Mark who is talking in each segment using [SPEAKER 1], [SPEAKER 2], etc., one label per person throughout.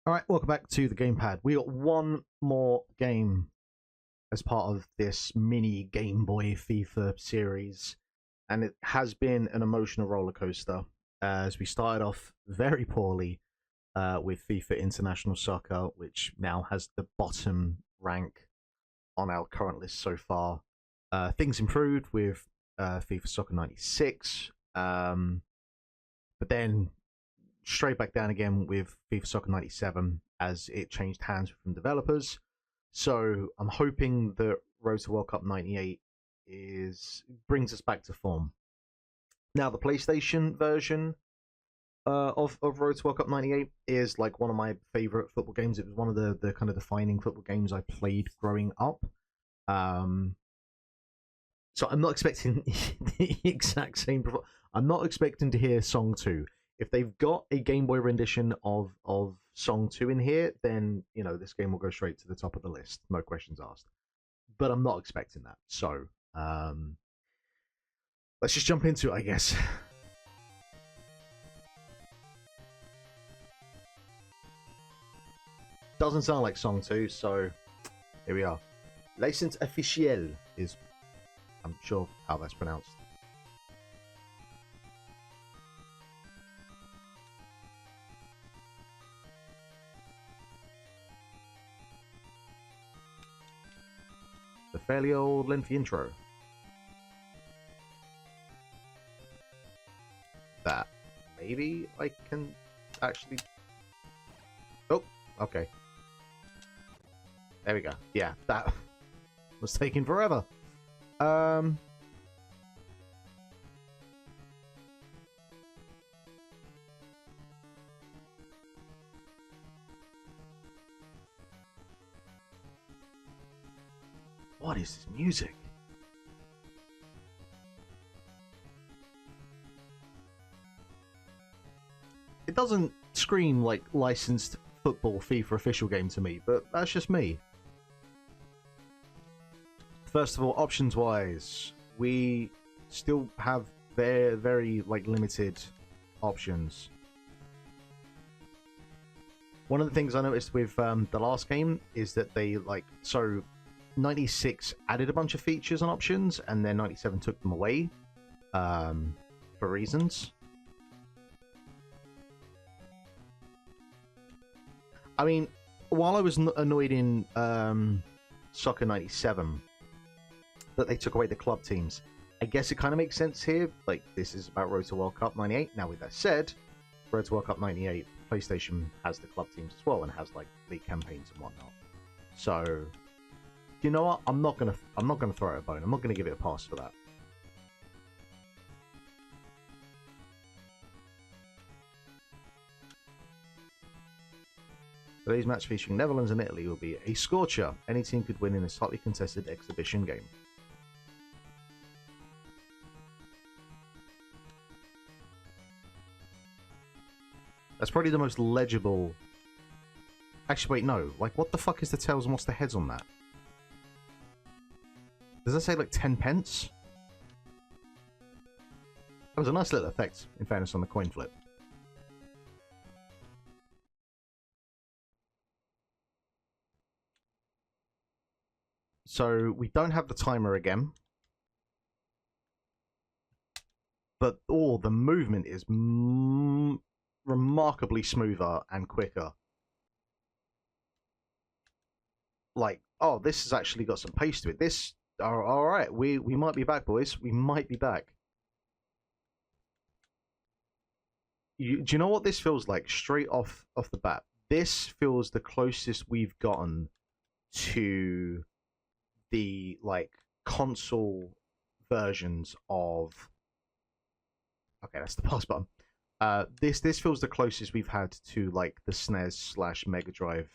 [SPEAKER 1] All right, welcome back to the gamepad. We got one more game as part of this mini Game Boy FIFA series, and it has been an emotional roller coaster as we started off very poorly with FIFA International Soccer, which now has the bottom rank on our current list so far. Things improved with FIFA Soccer 96, but then straight back down again with FIFA Soccer 97 as it changed hands from developers. So I'm hoping that Road to World Cup 98 brings us back to form. Now the PlayStation version of Road to World Cup 98 is like one of my favorite football games. It was one of the kind of defining football games I played growing up. So I'm not expecting the exact same. I'm not expecting to hear Song 2. If they've got a Game Boy rendition of Song 2 in here, then this game will go straight to the top of the list, no questions asked. But I'm not expecting that. So let's just jump into it, I guess. Doesn't sound like Song 2, so here we are. License officielle is, I'm sure, how that's pronounced. The fairly old lengthy intro. That maybe I can actually. Oh, okay. There we go. Yeah, that was taking forever. What is this music? It doesn't scream like licensed football FIFA official game to me, but that's just me. First of all, options wise, we still have very, very like limited options. One of the things I noticed with the last game is that they 96 added a bunch of features and options, and then 97 took them away for reasons. I mean, while I was annoyed in Soccer 97 that they took away the club teams, I guess it kind of makes sense here. Like, this is about Road to World Cup 98. Now, with that said, Road to World Cup 98, PlayStation has the club teams as well and has like league campaigns and whatnot. So, you know what? I'm not gonna throw it a bone. I'm not gonna give it a pass for that. Today's match featuring Netherlands and Italy will be a scorcher. Any team could win in a slightly contested exhibition game. That's probably the most legible. Actually, wait, no. Like, what the fuck is the tails and what's the heads on that? Does that say like 10 pence? That was a nice little effect, in fairness, on the coin flip. So we don't have the timer again. But, the movement is remarkably smoother and quicker. Like, this has actually got some pace to it. This, all right, we might be back, boys. We might be back. Do you know what this feels like? Straight off the bat, this feels the closest we've gotten to the console versions of. Okay, that's the pause button. This feels the closest we've had to like the SNES / Mega Drive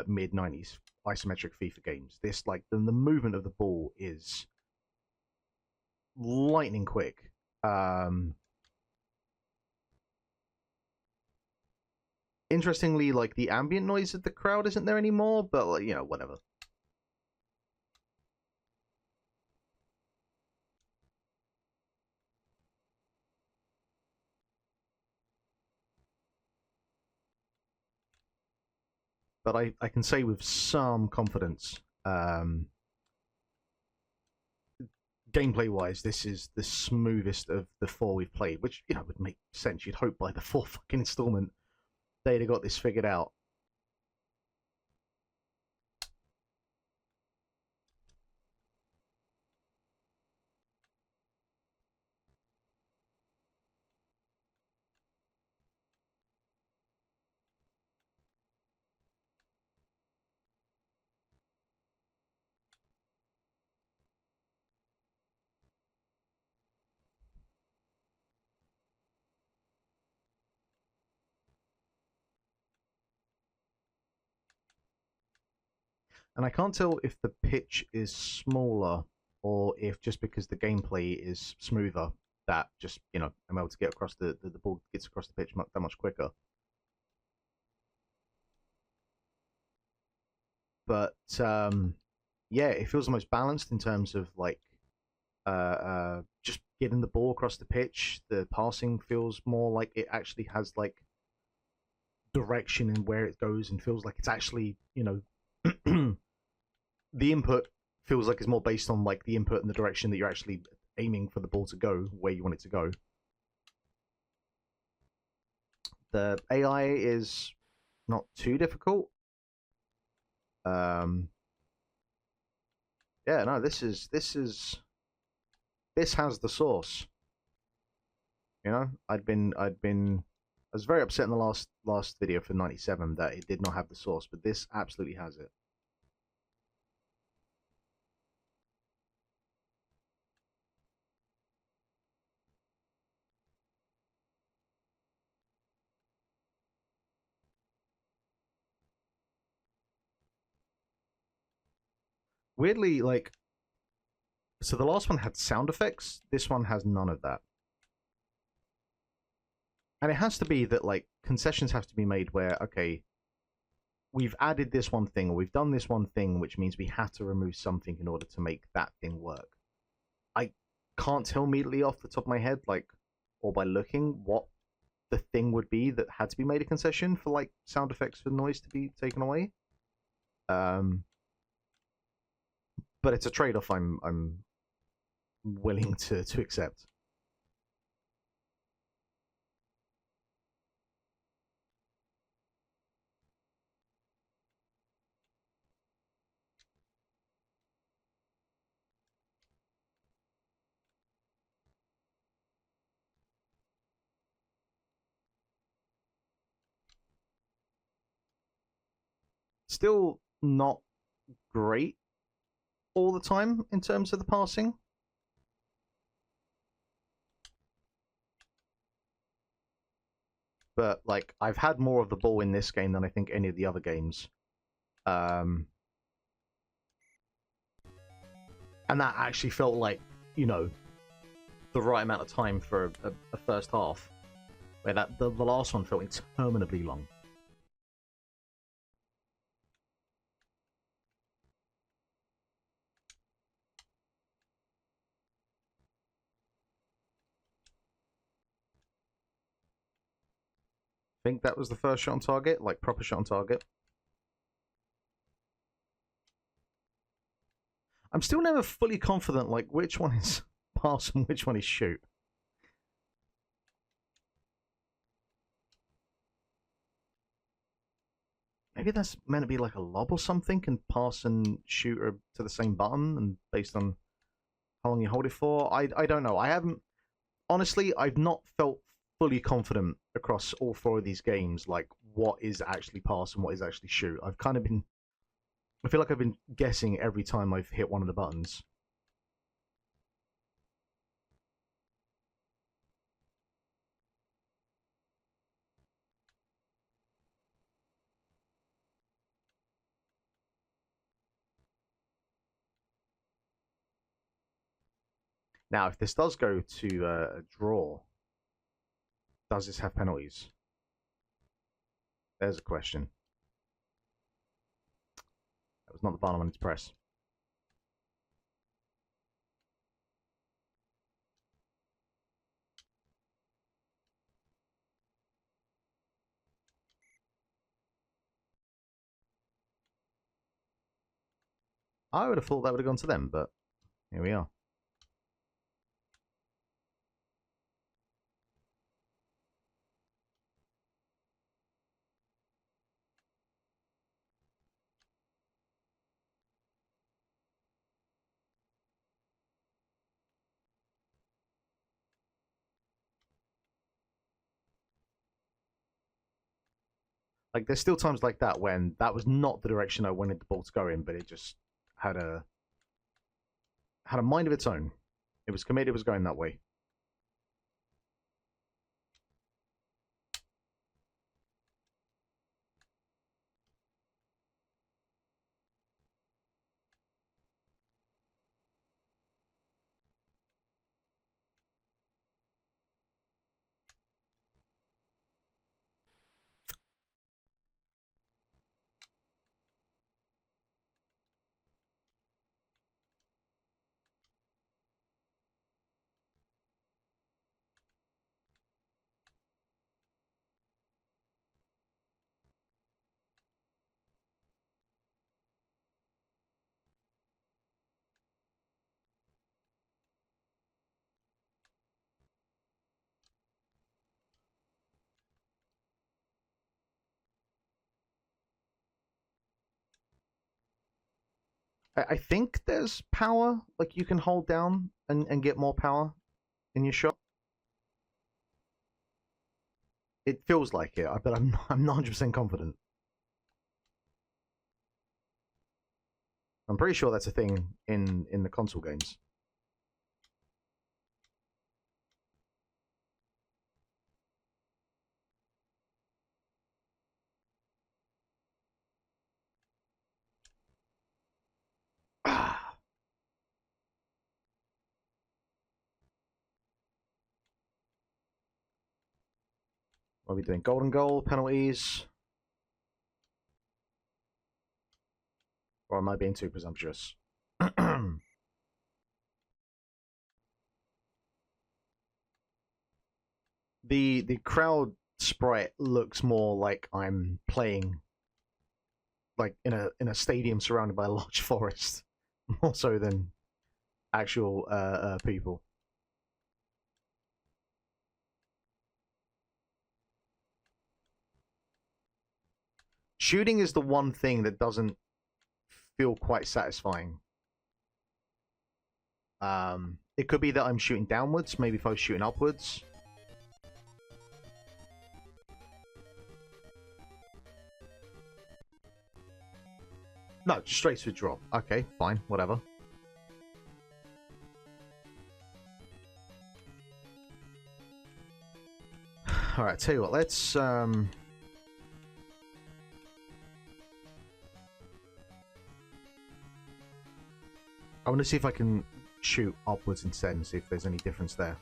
[SPEAKER 1] mid 90s isometric FIFA games. This the movement of the ball is lightning quick. Interestingly, like the ambient noise of the crowd isn't there anymore, but whatever. but I can say with some confidence, gameplay-wise, this is the smoothest of the 4 we've played, which, you know, would make sense. You'd hope by the 4th fucking installment they'd have got this figured out. And I can't tell if the pitch is smaller or if just because the gameplay is smoother that just, you know, I'm able to get across the ball gets across the pitch that much quicker. But yeah, it feels the most balanced in terms of like just getting the ball across the pitch. The passing feels more like it actually has like direction and where it goes, and feels like it's actually, you know, the input feels like it's more based on like the input and the direction that you're actually aiming for the ball to go where you want it to go. The AI is not too difficult. Yeah, no, this has the sauce. You know, I was very upset in the last video for 97 that it did not have the sauce, but this absolutely has it. Weirdly, like, so the last one had sound effects. This one has none of that. And it has to be that like concessions have to be made where, okay, we've added this one thing or we've done this one thing, which means we have to remove something in order to make that thing work. I can't tell immediately off the top of my head, like, or by looking, what the thing would be that had to be made a concession for like sound effects for noise to be taken away. But it's a trade-off I'm willing to accept. Still not great all the time in terms of the passing. But like I've had more of the ball in this game than I think any of the other games. And that actually felt like, you know, the right amount of time for a first half. Where the last one felt interminably long. I think that was the first shot on target, like proper shot on target. I'm still never fully confident, like, which one is pass and which one is shoot. Maybe that's meant to be like a lob or something, and pass and shoot are to the same button, and based on how long you hold it for. I don't know. I haven't honestly. I've not felt fully confident across all 4 of these games, like what is actually pass and what is actually shoot. I've kind of been. I feel like I've been guessing every time I've hit one of the buttons. Now, if this does go to a draw, does this have penalties? There's a question. That was not the button I wanted to press. I would have thought that would have gone to them, but here we are. Like, there's still times like that when that was not the direction I wanted the ball to go in, but it just had a mind of its own. It was committed, it was going that way. I think there's power, like you can hold down and get more power in your shot. It feels like it, but I'm not 100% confident. I'm pretty sure that's a thing in the console games. Ah. What are we doing? Golden goal, penalties? Or am I being too presumptuous? The crowd sprite looks more like I'm playing like in a stadium surrounded by a large forest, more so than actual people. Shooting is the one thing that doesn't feel quite satisfying. It could be that I'm shooting downwards. Maybe if I was shooting upwards. No, just straight to a drop. Okay, fine, whatever. All right, tell you what. Let's I want to see if I can shoot upwards instead and see if there's any difference there.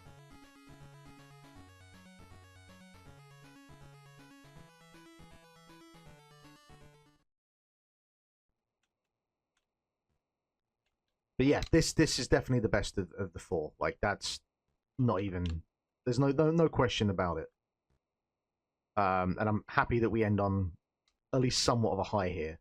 [SPEAKER 1] But yeah, this is definitely the best of the four. Like, that's not even, there's no question about it. And I'm happy that we end on at least somewhat of a high here.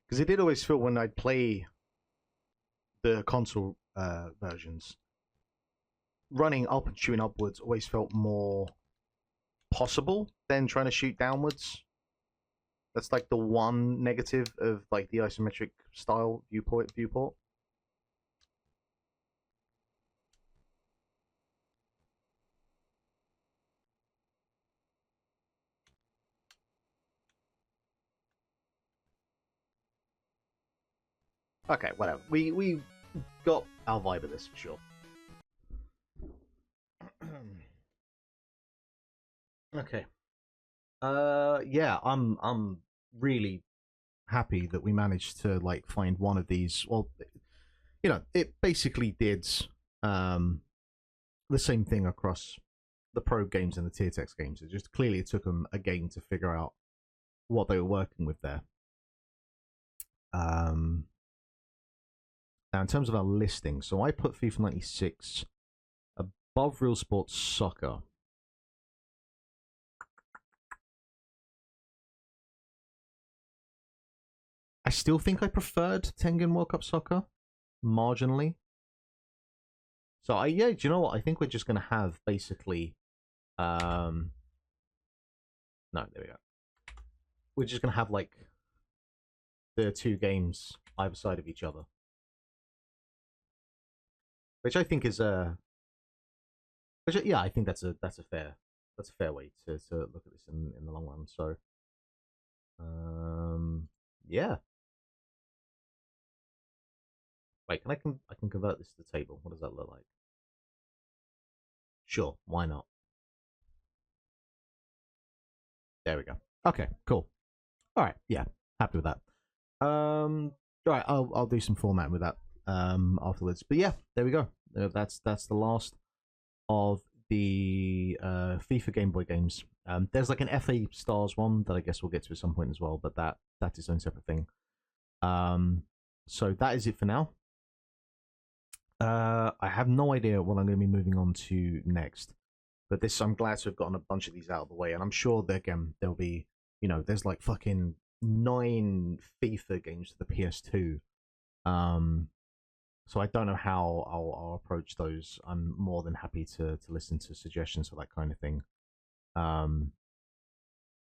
[SPEAKER 1] Because it did always feel when I'd play the console versions, running up and shooting upwards always felt more possible than trying to shoot downwards. That's like the one negative of like the isometric style viewport. Okay, whatever. We got our vibe of this for sure. Okay. Yeah, I'm really happy that we managed to like find one of these. Well, it basically did um the same thing across the probe games and the tier text games. It just clearly it took them a game to figure out what they were working with there. Um, Now in terms of our listing, so I put FIFA 96 above Real Sports Soccer. I still think I preferred Tengen World Cup Soccer marginally. So yeah, do you know what? I think we're just gonna have basically no, there we go. We're just gonna have like the two games either side of each other. Which I think is yeah, I think that's a fair way to look at this in the long run. So yeah. Wait, I can convert this to the table. What does that look like? Sure, why not? There we go. Okay, cool. All right, yeah, happy with that. All right, I'll do some formatting with that afterwards. But yeah, there we go. That's the last of the FIFA Game Boy games. There's like an FA Stars one that I guess we'll get to at some point as well, but that is its own separate thing. So that is it for now. I have no idea what I'm going to be moving on to next, but this I'm glad to have gotten a bunch of these out of the way, and I'm sure that again there'll be there's like fucking 9 FIFA games to the PS2. So I don't know how I'll approach those. I'm more than happy to listen to suggestions for that kind of thing. Um,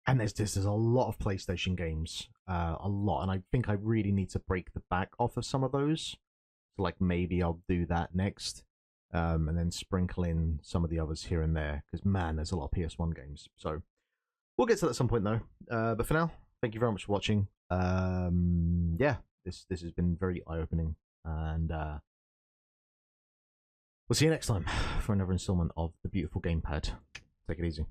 [SPEAKER 1] and there's a lot of PlayStation games, a lot, and I think I really need to break the back off of some of those. So like maybe I'll do that next, and then sprinkle in some of the others here and there because man, there's a lot of PS1 games. So we'll get to that at some point though. But for now, thank you very much for watching. Yeah, this has been very eye opening, and we'll see you next time for another installment of the beautiful gamepad. Take it easy.